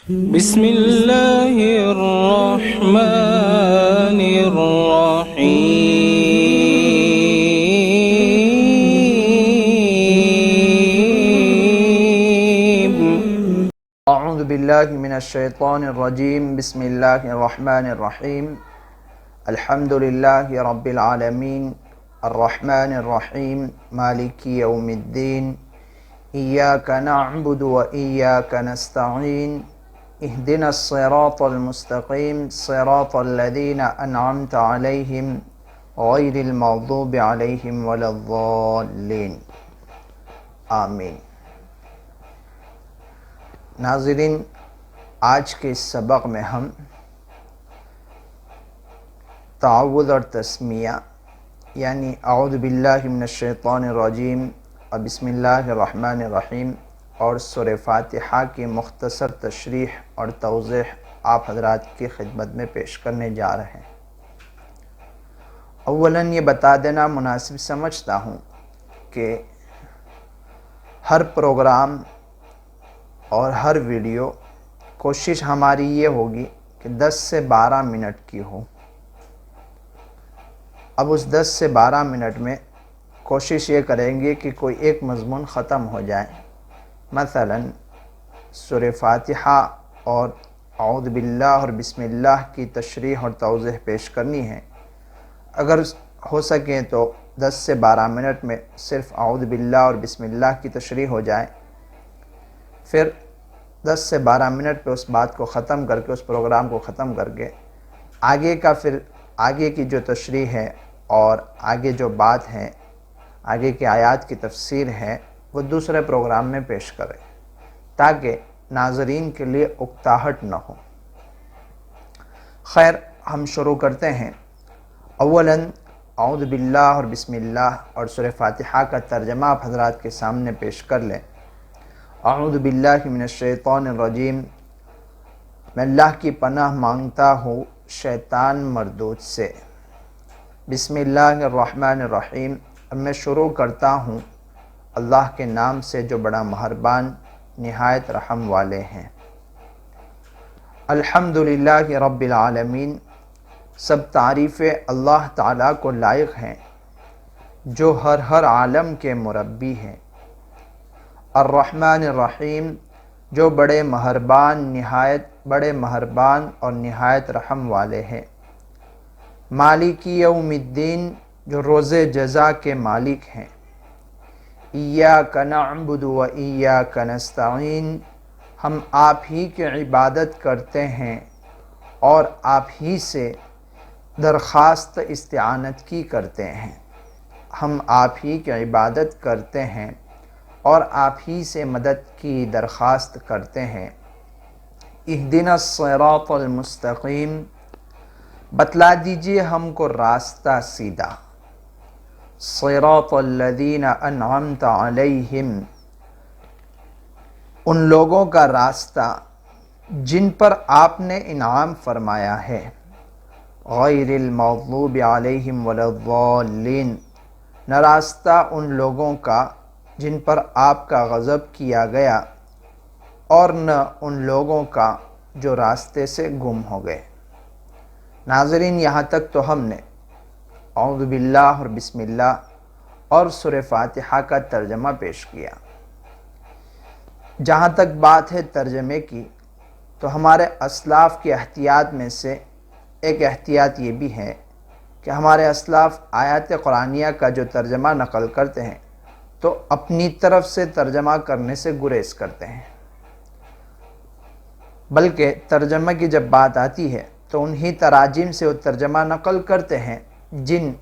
بسم الله الرحمن الرحيم. اعوذ باللہ من الشیطان الرجیم. بسم اللہ الرحمن الرحیم. الحمد للہ رب العالمین الرحمن الرحیم مالک یوم الدین. ایاک نعبد و ایاک نستعین. اہدنا الصراط المستقیم صراط الذین انعمت علیہم غیر المغضوب علیہم ولا الضالین. آمین. ناظرین، آج کے اس سبق میں ہم تعوذ اور تسمیہ یعنی اعوذ باللہ من الشیطان الرجیم اور بسم اللہ الرحمن الرحیم اور سورہ فاتحہ کی مختصر تشریح اور توضیح آپ حضرات کی خدمت میں پیش کرنے جا رہے ہیں. اولاً یہ بتا دینا مناسب سمجھتا ہوں کہ ہر پروگرام اور ہر ویڈیو کوشش ہماری یہ ہوگی کہ 10 سے 12 منٹ کی ہو. اب اس 10 سے 12 منٹ میں کوشش یہ کریں گے کہ کوئی ایک مضمون ختم ہو جائے. مثلا سورہ فاتحہ اور اعوذ باللہ اور بسم اللہ کی تشریح اور توضیح پیش کرنی ہے. اگر ہو سکے تو 10 سے 12 منٹ میں صرف اعوذ باللہ اور بسم اللہ کی تشریح ہو جائے. پھر 10 سے 12 منٹ پہ اس بات کو ختم کر کے، اس پروگرام کو ختم کر کے آگے کی جو تشریح ہے اور آگے جو بات ہے، آگے کی آیات کی تفسیر ہے، وہ دوسرے پروگرام میں پیش کرے تاکہ ناظرین کے لیے اکتاہٹ نہ ہو. خیر، ہم شروع کرتے ہیں. اولاً اعوذ باللہ اور بسم اللہ اور سورہ فاتحہ کا ترجمہ آپ حضرات کے سامنے پیش کر لیں. اعوذ باللہ من الشیطان الرجیم. میں اللہ کی پناہ مانگتا ہوں شیطان مردود سے. بسم اللہ الرحمن الرحیم. اب میں شروع کرتا ہوں اللہ کے نام سے جو بڑا مہربان نہایت رحم والے ہیں. الحمدللہ رب العالمین. سب تعریفیں اللہ تعالیٰ کو لائق ہیں جو ہر عالم کے مربی ہیں. الرحمن الرحیم. جو بڑے مہربان اور نہایت رحم والے ہیں. مالک یوم الدین. جو روز جزا کے مالک ہیں. ایاک نعبد و ایاک نستعین. ہم آپ ہی کی عبادت کرتے ہیں اور آپ ہی سے درخواست استعانت کی کرتے ہیں. ہم آپ ہی کی عبادت کرتے ہیں اور آپ ہی سے مدد کی درخواست کرتے ہیں. اہدنا الصراط المستقیم. بتلا دیجئے ہم کو راستہ سیدھا. صراط الذین انعمت علیہم. ان لوگوں کا راستہ جن پر آپ نے انعام فرمایا ہے. غیر المغضوب علیہم ولا الضالین. نہ راستہ ان لوگوں کا جن پر آپ کا غضب کیا گیا اور نہ ان لوگوں کا جو راستے سے گم ہو گئے. ناظرین، یہاں تک تو ہم نے اعوذ باللہ اور بسم اللہ اور سورہ فاتحہ کا ترجمہ پیش کیا. جہاں تک بات ہے ترجمے کی، تو ہمارے اسلاف کی احتیاط میں سے ایک احتیاط یہ بھی ہے کہ ہمارے اسلاف آیات قرآنیہ کا جو ترجمہ نقل کرتے ہیں تو اپنی طرف سے ترجمہ کرنے سے گریز کرتے ہیں، بلکہ ترجمہ کی جب بات آتی ہے تو انہی تراجم سے وہ ترجمہ نقل کرتے ہیں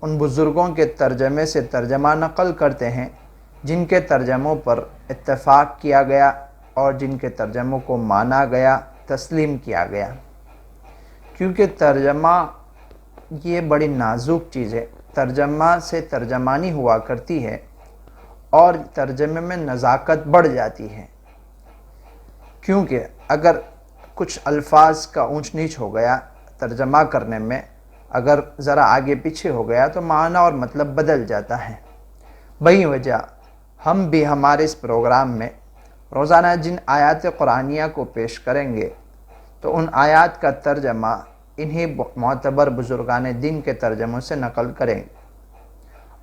ان بزرگوں کے ترجمے سے ترجمہ نقل کرتے ہیں جن کے ترجموں پر اتفاق کیا گیا اور جن کے ترجموں کو مانا گیا، تسلیم کیا گیا. کیونکہ ترجمہ یہ بڑی نازک چیز ہے. ترجمہ سے ترجمانی ہوا کرتی ہے اور ترجمے میں نزاکت بڑھ جاتی ہے. کیونکہ اگر کچھ الفاظ کا اونچ نیچ ہو گیا ترجمہ کرنے میں، اگر ذرا آگے پیچھے ہو گیا تو معنی اور مطلب بدل جاتا ہے. بہی وجہ ہم بھی ہمارے اس پروگرام میں روزانہ جن آیات قرآنیہ کو پیش کریں گے تو ان آیات کا ترجمہ انہی معتبر بزرگان دین کے ترجموں سے نقل کریں۔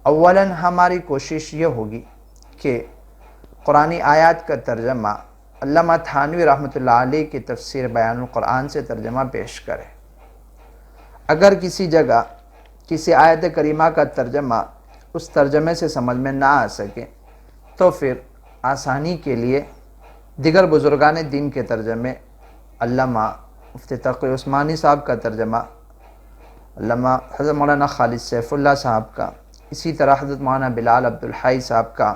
اولاً ہماری کوشش یہ ہوگی کہ قرآنی آیات کا ترجمہ علامہ تھانوی رحمۃ اللہ علیہ کی تفسیر بیان القرآن سے ترجمہ پیش کرے۔ اگر کسی جگہ کسی آیت کریمہ کا ترجمہ اس ترجمے سے سمجھ میں نہ آ سکے تو پھر آسانی کے لیے دیگر بزرگان دین کے ترجمے، علامہ مفتی تقی عثمانی صاحب کا ترجمہ، علامہ حضرت مولانا خالد سیف اللہ صاحب کا، اسی طرح حضرت مولانا بلال عبدالحی صاحب کا،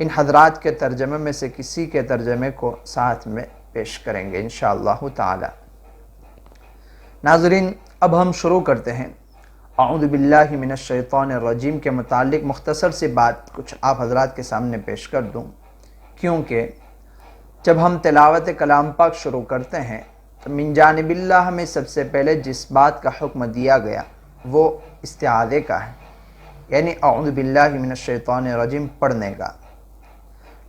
ان حضرات کے ترجمے میں سے کسی کے ترجمے کو ساتھ میں پیش کریں گے انشاءاللہ تعالی۔ ناظرین، اب ہم شروع کرتے ہیں۔ اعوذ باللہ من الشیطان الرجیم کے متعلق مختصر سی بات کچھ آپ حضرات کے سامنے پیش کر دوں، کیونکہ جب ہم تلاوت کلام پاک شروع کرتے ہیں تو من جانب اللہ ہمیں سب سے پہلے جس بات کا حکم دیا گیا وہ استعاذے کا ہے، یعنی اعوذ باللہ من الشیطان الرجیم پڑھنے کا۔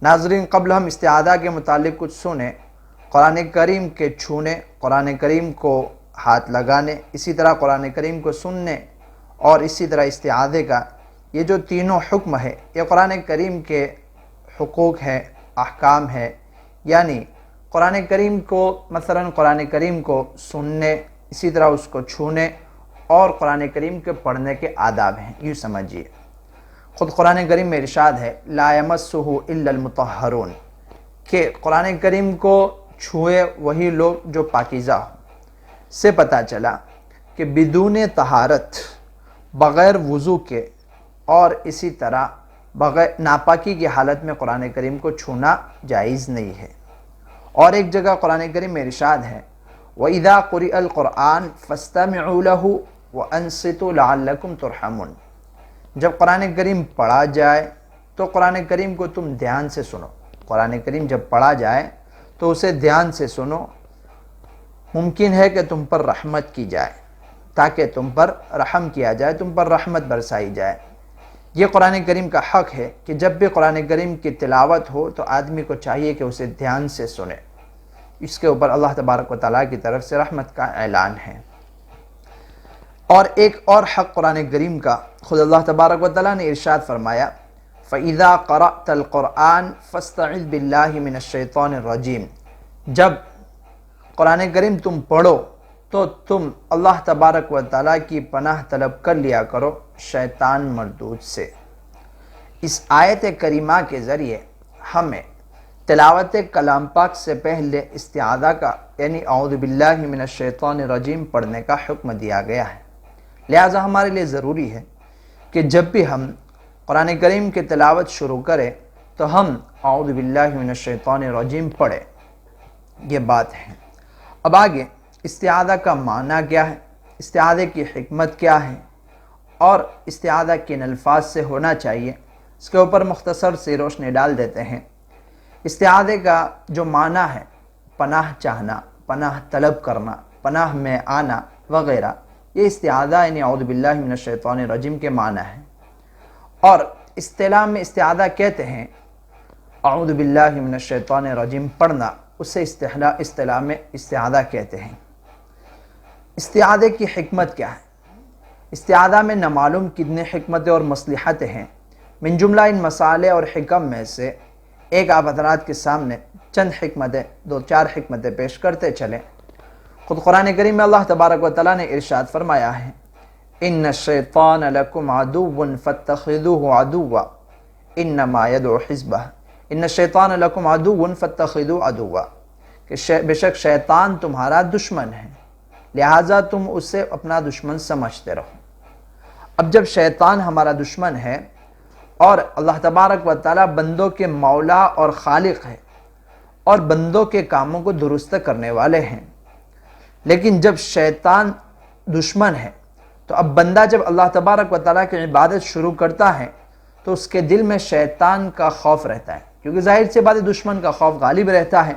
ناظرین، قبل ہم استعاذہ کے متعلق کچھ سنیں، قرآن کریم کے چھونے، قرآن کریم کو ہاتھ لگانے، اسی طرح قرآن کریم کو سننے اور اسی طرح استعاذے کا، یہ جو تینوں حکم ہے یہ قرآن کریم کے حقوق ہے، احکام ہے، یعنی قرآن کریم کو مثلا قرآن کریم کو سننے، اسی طرح اس کو چھونے اور قرآن کریم کے پڑھنے کے آداب ہیں، یوں سمجھیے۔ خود قرآن کریم میں ارشاد ہے لا یمسہ الا المطہرون، کہ قرآن کریم کو چھوئے وہی لوگ جو پاکیزہ ہوں۔ سے پتہ چلا کہ بدون طہارت، بغیر وضو کے اور اسی طرح بغیر ناپاکی کی حالت میں قرآن کریم کو چھونا جائز نہیں ہے۔ اور ایک جگہ قرآن کریم میں ارشاد ہے وَإِذَا قُرِئَ الْقُرْآنُ فَاسْتَمِعُوا لَهُ وَأَنصِتُوا لَعَلَّكُمْ تُرْحَمُونَ، جب قرآن کریم پڑھا جائے تو قرآن کریم کو تم دھیان سے سنو۔ قرآن کریم جب پڑھا جائے تو اسے دھیان سے سنو، ممکن ہے کہ تم پر رحمت کی جائے، تاکہ تم پر رحم کیا جائے، تم پر رحمت برسائی جائے۔ یہ قرآن کریم کا حق ہے کہ جب بھی قرآن کریم کی تلاوت ہو تو آدمی کو چاہیے کہ اسے دھیان سے سنے، اس کے اوپر اللہ تبارک و تعالیٰ کی طرف سے رحمت کا اعلان ہے۔ اور ایک اور حق قرآن کریم کا خود اللہ تبارک و تعالیٰ نے ارشاد فرمایا فَإِذَا قَرَأْتَ الْقُرْآنَ فَاسْتَعِذْ بِاللَّهِ مِنَ الشَّيْطَانِ الرَّجِيمِ، جب قرآن کریم تم پڑھو تو تم اللہ تبارک و تعالیٰ کی پناہ طلب کر لیا کرو شیطان مردود سے۔ اس آیت کریمہ کے ذریعے ہمیں تلاوت کلام پاک سے پہلے استعاذہ کا یعنی اعوذ باللہ من الشیطان الرجیم پڑھنے کا حکم دیا گیا ہے۔ لہٰذا ہمارے لیے ضروری ہے کہ جب بھی ہم قرآن کریم کی تلاوت شروع کریں تو ہم اعوذ باللہ من الشیطان الرجیم پڑھیں، یہ بات ہے۔ اب آگے استعاذہ کا معنی کیا ہے، استعاذے کی حکمت کیا ہے اور استعاذہ کن الفاظ سے ہونا چاہیے، اس کے اوپر مختصر سی روشنی ڈال دیتے ہیں۔ استعاذے کا جو معنی ہے پناہ چاہنا، پناہ طلب کرنا، پناہ میں آنا وغیرہ، یہ استعاذہ یعنی اعوذ باللہ من الشیطان الرجیم کے معنی ہے۔ اور اصطلاح میں استعاذہ کہتے ہیں اعوذ باللہ من الشیطان الرجیم پڑھنا، اسے اصطلاح میں استعاذہ کہتے ہیں۔ استعاذے کی حکمت کیا ہے؟ استعاذہ میں نامعلوم کتنے حکمتیں اور مصلحتیں ہیں۔ من جملہ ان مسالے اور حکم میں سے ایک آپ حضرات کے سامنے چند حکمتیں، دو چار حکمتیں پیش کرتے چلیں۔ خود قرآن کریم میں اللہ تبارک و تعالیٰ نے ارشاد فرمایا ہے ان الشیطان لکم عدو فاتخذوه عدوا انما یدعو حزبہ، ان الشیطان لکم عدو فاتخذوه عدوا، کہ بے شک شیطان تمہارا دشمن ہے، لہٰذا تم اسے اپنا دشمن سمجھتے رہو۔ اب جب شیطان ہمارا دشمن ہے اور اللہ تبارک و تعالیٰ بندوں کے مولا اور خالق ہے اور بندوں کے کاموں کو درست کرنے والے ہیں، لیکن جب شیطان دشمن ہے تو اب بندہ جب اللہ تبارک و تعالیٰ کی عبادت شروع کرتا ہے تو اس کے دل میں شیطان کا خوف رہتا ہے، کیونکہ ظاہر سی بات ہے دشمن کا خوف غالب رہتا ہے،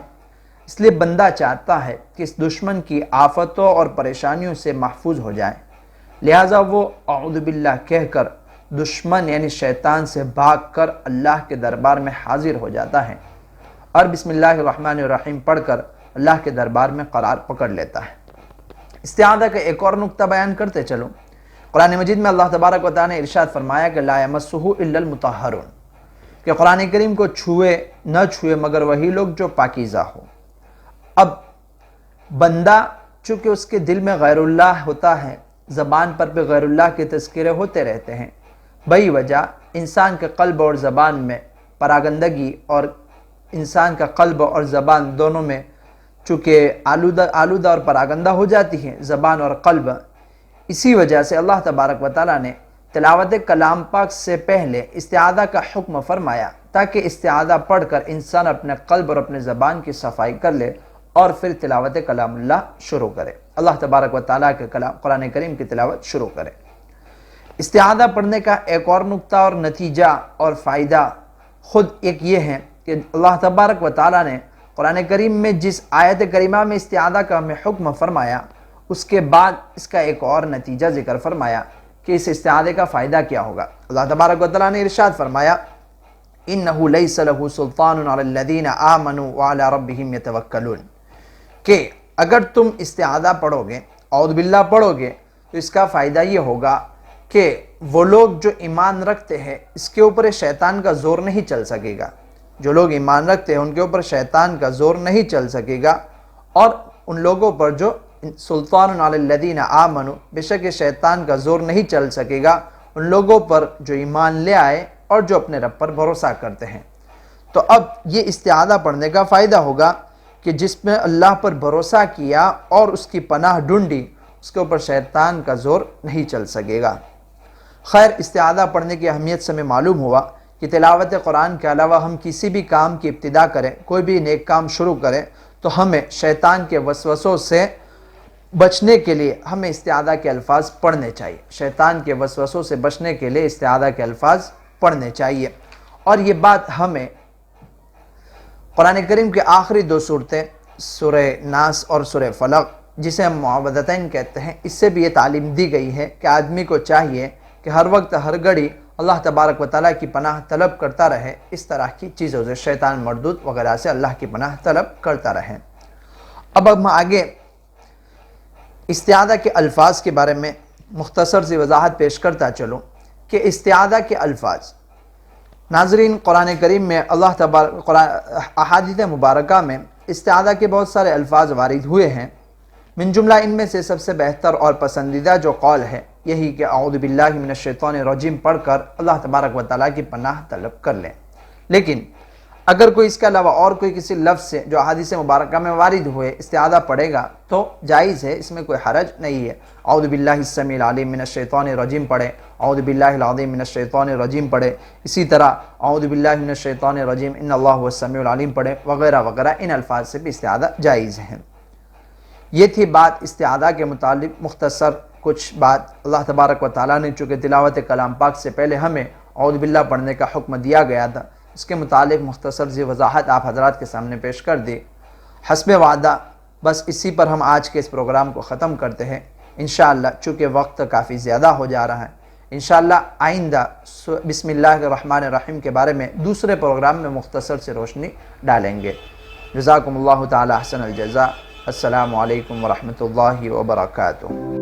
اس لیے بندہ چاہتا ہے کہ اس دشمن کی آفتوں اور پریشانیوں سے محفوظ ہو جائے، لہٰذا وہ اعوذ باللہ کہہ کر دشمن یعنی شیطان سے بھاگ کر اللہ کے دربار میں حاضر ہو جاتا ہے اور بسم اللہ الرحمن الرحیم پڑھ کر اللہ کے دربار میں قرار پکڑ لیتا ہے۔ استعاذہ کا ایک اور نقطہ بیان کرتے چلو، قرآن مجید میں اللہ تبارک و تعالیٰ نے ارشاد فرمایا کہ لا یمسہ الا المطہرون، کہ قرآن کریم کو نہ چھوئے مگر وہی لوگ جو پاکیزہ ہو۔ اب بندہ چونکہ اس کے دل میں غیر اللہ ہوتا ہے، زبان پر بھی غیر اللہ کے تذکرے ہوتے رہتے ہیں، بئی وجہ انسان کے قلب اور زبان میں پراگندگی، اور انسان کا قلب اور زبان دونوں میں چونکہ آلودہ اور پراگندہ ہو جاتی ہے زبان اور قلب، اسی وجہ سے اللہ تبارک و تعالیٰ نے تلاوت کلام پاک سے پہلے استعاذہ کا حکم فرمایا، تاکہ استعاذہ پڑھ کر انسان اپنے قلب اور اپنے زبان کی صفائی کر لے اور پھر تلاوت کلام اللہ شروع کرے، اللہ تبارک و تعالیٰ کے قرآن کریم کی تلاوت شروع کرے۔ استعاذہ پڑھنے کا ایک اور نقطہ اور نتیجہ اور فائدہ خود ایک یہ ہے کہ اللہ تبارک و تعالیٰ نے قرآن کریم میں جس آیت کریمہ میں استعاذہ کا ہمیں حکم فرمایا، اس کے بعد اس کا ایک اور نتیجہ ذکر فرمایا کہ اس استعاذہ کا فائدہ کیا ہوگا۔ اللہ تبارک و تعالیٰ نے ارشاد فرمایا اِنَّهُ لَيْسَ لَهُ سُلْطَانٌ عَلَى الَّذِينَ آمَنُوا وَعَلَى رَبِّهِمْ يَتَوَكَّلُونَ، کہ اگر تم استعاذہ پڑھو گے، اعوذ باللہ پڑھو گے، تو اس کا فائدہ یہ ہوگا کہ وہ لوگ جو ایمان رکھتے ہیں اس کے اوپر شیطان کا زور نہیں چل سکے گا، جو لوگ ایمان رکھتے ہیں ان کے اوپر شیطان کا زور نہیں چل سکے گا، اور ان لوگوں پر جو سلطان علی الذین آمنوا، بے شک شیطان کا زور نہیں چل سکے گا ان لوگوں پر جو ایمان لے آئے اور جو اپنے رب پر بھروسہ کرتے ہیں۔ تو اب یہ استعاذہ پڑھنے کا فائدہ ہوگا کہ جس میں اللہ پر بھروسہ کیا اور اس کی پناہ ڈھونڈی، اس کے اوپر شیطان کا زور نہیں چل سکے گا۔ خیر، استعاذہ پڑھنے کی اہمیت سے ہمیں معلوم ہوا کہ تلاوت قرآن کے علاوہ ہم کسی بھی کام کی ابتدا کریں، کوئی بھی نیک کام شروع کریں، تو ہمیں شیطان کے وسوسوں سے بچنے کے لیے ہمیں استعاذہ کے الفاظ پڑھنے چاہیے، شیطان کے وسوسوں سے بچنے کے لیے استعاذہ کے الفاظ پڑھنے چاہیے۔ اور یہ بات ہمیں قرآن کریم کے آخری دو صورتیں سورہ ناس اور سورہ فلق، جسے ہم معوذتین کہتے ہیں، اس سے بھی یہ تعلیم دی گئی ہے کہ آدمی کو چاہیے کہ ہر وقت ہر گھڑی اللہ تبارک و تعالیٰ کی پناہ طلب کرتا رہے، اس طرح کی چیزوں سے، شیطان مردود وغیرہ سے اللہ کی پناہ طلب کرتا رہے۔ اب ہم آگے استعاذہ کے الفاظ کے بارے میں مختصر سی وضاحت پیش کرتا چلوں کہ استعاذہ کے الفاظ، ناظرین، قرآن کریم میں اللہ تبارک احادیث مبارکہ میں استعاذہ کے بہت سارے الفاظ وارد ہوئے ہیں، من جملہ ان میں سے سب سے بہتر اور پسندیدہ جو قول ہے یہی کہ اعوذ باللہ من الشیطان الرجیم پڑھ کر اللہ تبارک و تعالیٰ کی پناہ طلب کر لیں۔ لیکن اگر کوئی اس کے علاوہ اور کوئی کسی لفظ سے جو احادیث مبارکہ میں وارد ہوئے استعاذہ پڑھے گا تو جائز ہے، اس میں کوئی حرج نہیں ہے۔ اعوذ باللہ السمیع العلیم من الشیطان الرجیم پڑھے، اعوذ باللہ العظیم من الشیطان الرجیم پڑھے، اسی طرح اعوذ باللہ من الشیطان الرجیم ان اللہ هو السمیع العلیم پڑھے، وغیرہ وغیرہ، ان الفاظ سے بھی استعاذہ جائز ہیں۔ یہ تھی بات استعاذہ کے متعلق مختصر کچھ بات۔ اللہ تبارک و تعالیٰ نے چونکہ تلاوت کلام پاک سے پہلے ہمیں اعوذ باللہ پڑھنے کا حکم دیا گیا تھا، اس کے متعلق مختصر سی وضاحت آپ حضرات کے سامنے پیش کر دی۔ حسب وعدہ بس اسی پر ہم آج کے اس پروگرام کو ختم کرتے ہیں انشاءاللہ، چونکہ وقت کافی زیادہ ہو جا رہا ہے۔ انشاءاللہ آئندہ بسم اللہ الرحمن الرحیم کے بارے میں دوسرے پروگرام میں مختصر سے روشنی ڈالیں گے۔ جزاکم اللہ تعالی احسن الجزاء۔ السلام علیکم ورحمۃ اللہ وبرکاتہ۔